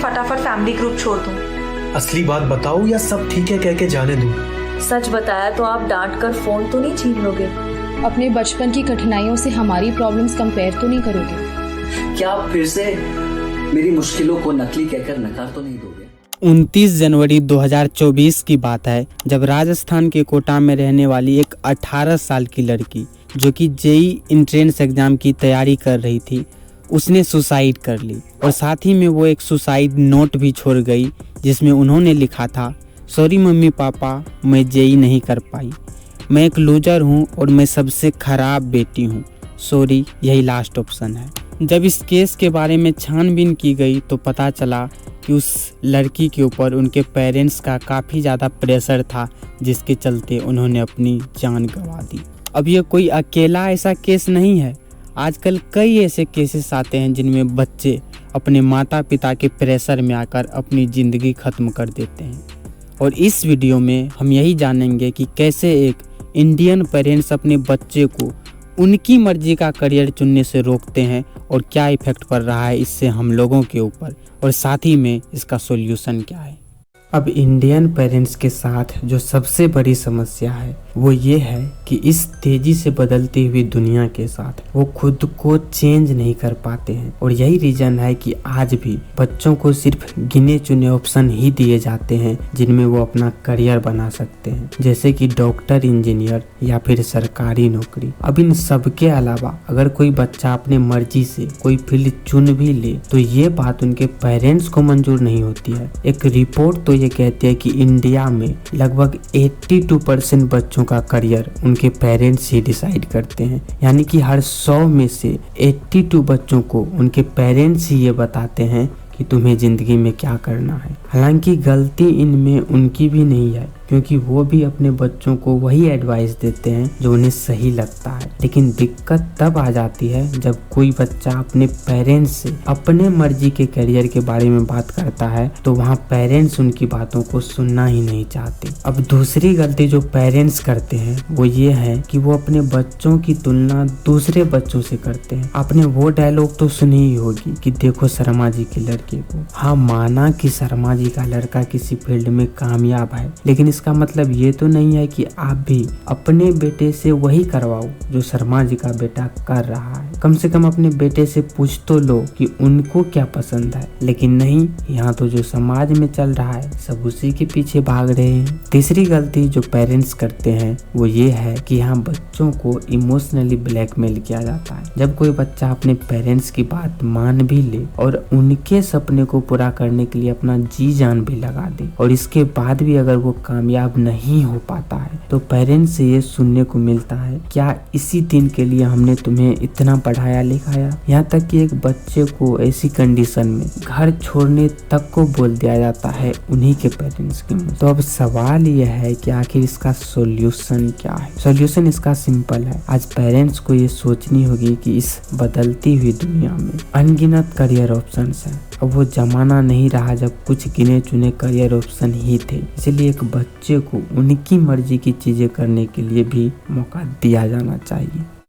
फटाफट family group छोड़ दूं। असली बात बताओ या सब ठीक है कह के जाने दूं? सच बताया तो आप डांट कर फोन तो नहीं छीन लोगे? अपने बचपन की कठिनाइयों से हमारी प्रॉब्लम्स कंपेयर तो नहीं करोगे? क्या आप फिर से मेरी मुश्किलों को नकली कहकर नकार तो नहीं दोगे? 29 जनवरी 2024 की बात है, जब राजस्थान के कोटा में रहने वाली एक 18 साल की लड़की जो कि जेईई एंट्रेंस एग्जाम की तैयारी कर रही थी, उसने सुसाइड कर ली। और साथ ही में वो एक सुसाइड नोट भी छोड़ गई जिसमें उन्होंने लिखा था, सॉरी मम्मी पापा, मैं जेईई नहीं कर पाई, मैं एक लूजर हूँ और मैं सबसे खराब बेटी हूँ, सॉरी, यही लास्ट ऑप्शन है। जब इस केस के बारे में छानबीन की गई तो पता चला कि उस लड़की के ऊपर उनके पेरेंट्स का काफ़ी ज़्यादा प्रेशर था, जिसके चलते उन्होंने अपनी जान गंवा दी। अब ये कोई अकेला ऐसा केस नहीं है, आजकल कई ऐसे केसेस आते हैं जिनमें बच्चे अपने माता पिता के प्रेशर में आकर अपनी ज़िंदगी ख़त्म कर देते हैं। और इस वीडियो में हम यही जानेंगे कि कैसे एक इंडियन पेरेंट्स अपने बच्चे को उनकी मर्जी का करियर चुनने से रोकते हैं और क्या इफ़ेक्ट पड़ रहा है इससे हम लोगों के ऊपर, और साथ ही में इसका सॉल्यूशन क्या है। अब इंडियन पेरेंट्स के साथ जो सबसे बड़ी समस्या है वो ये है कि इस तेज़ी से बदलती हुई दुनिया के साथ वो खुद को चेंज नहीं कर पाते हैं। और यही रीज़न है कि आज भी बच्चों को सिर्फ गिने चुने ऑप्शन ही दिए जाते हैं जिनमें वो अपना करियर बना सकते हैं, जैसे कि डॉक्टर, इंजीनियर या फिर सरकारी नौकरी। अब इन सब के अलावा अगर कोई बच्चा अपने मर्जी से कोई फील्ड चुन भी ले तो ये बात उनके पेरेंट्स को मंजूर नहीं होती है। एक रिपोर्ट तो ये कहती है कि इंडिया में लगभग 82% बच्चों का करियर उनके पेरेंट्स ही डिसाइड करते हैं, यानी कि हर 100 में से 82 बच्चों को उनके पेरेंट्स ही ये बताते हैं कि तुम्हें ज़िंदगी में क्या करना है। हालांकि गलती इनमें उनकी भी नहीं है, क्योंकि वो भी अपने बच्चों को वही एडवाइस देते हैं जो उन्हें सही लगता है। लेकिन दिक्कत तब आ जाती है जब कोई बच्चा अपने पेरेंट्स से अपने मर्जी के करियर के बारे में बात करता है तो वहाँ पेरेंट्स उनकी बातों को सुनना ही नहीं चाहते। अब दूसरी गलती जो पेरेंट्स करते हैं वो ये है कि वो अपने बच्चों की तुलना दूसरे बच्चों से करते हैं। आपने वो डायलॉग तो सुनी ही होगी कि देखो शर्मा जी के लड़के को। हाँ, माना कि शर्मा जी का लड़का किसी फील्ड में कामयाब है, लेकिन इसका मतलब ये तो नहीं है कि आप भी अपने बेटे से वही करवाओ जो शर्मा जी का बेटा कर रहा है। कम से कम अपने बेटे से पूछ तो लो कि उनको क्या पसंद है। लेकिन नहीं, यहाँ तो जो समाज में चल रहा है सब उसी के पीछे भाग रहे हैं। तीसरी गलती जो पेरेंट्स करते हैं वो ये है कि यहाँ बच्चों को इमोशनली ब्लैकमेल किया जाता है। जब कोई बच्चा अपने पेरेंट्स की बात मान भी ले और उनके सपने को पूरा करने के लिए अपना जी जान भी लगा दे और इसके बाद भी अगर वो कामयाब नहीं हो पाता है तो पेरेंट्स से ये सुनने को मिलता है, क्या इसी दिन के लिए हमने तुम्हें इतना पढ़ाया लिखाया। यहाँ तक कि एक बच्चे को ऐसी कंडीशन में घर छोड़ने तक को बोल दिया जाता है उन्हीं के पेरेंट्स के मुंह। तो अब सवाल यह है कि आखिर इसका सॉल्यूशन क्या है। सॉल्यूशन इसका सिंपल है। आज पेरेंट्स को ये सोचनी होगी कि इस बदलती हुई दुनिया में अनगिनत करियर ऑप्शंस हैं। अब वो जमाना नहीं रहा जब कुछ गिने चुने करियर ऑप्शन ही थे। इसलिए एक बच्चे को उनकी मर्जी की चीजें करने के लिए भी मौका दिया जाना चाहिए।